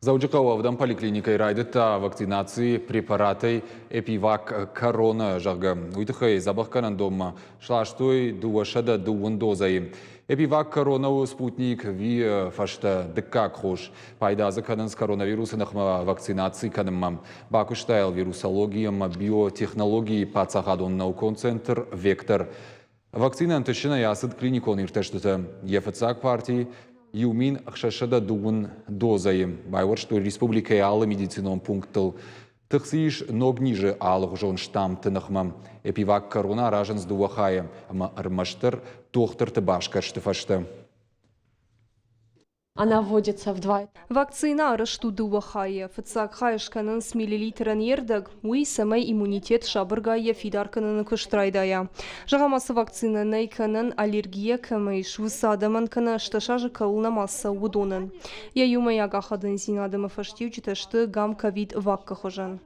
Заучықауавдан поликлиникай райдыта вакцинации препараты эпивак корона жағы. Уйтықай забаққанан дома шлаштой дуашада дуын дозай. Эпивак коронау спутник ви фашта дыккак хош. Пайдазы канын с коронавирусынық вакцинации канымам. Бакуштайл вирусологиям биотехнологии пацахадон наукон-центр «Вектор». Вакцинан тышына ясыд клиникон иртештыты. Ефацак партии Юмин хшашада дугун дозаем. Байвар, что республика алла медицином пунктл. Тахсиш ног ниже алых жон штамм тынахмам. Эпивак корона ражен с дуахая. Ама армаштер тохтер табашкар штефашта. Она вводится в 2 этапа. Вакцина рашту дуахая. Фацак хайшканын с миллилитран ердаг. Уи самай иммунитет шабыргая фидарканын кыштрайдая. Жағамасы вакцина найканын аллергия камайш. Высадаман кана шташажы калына масса удонын. Я юмай агахадын зинадымы фаштив читашты гам ковид вакка хожан.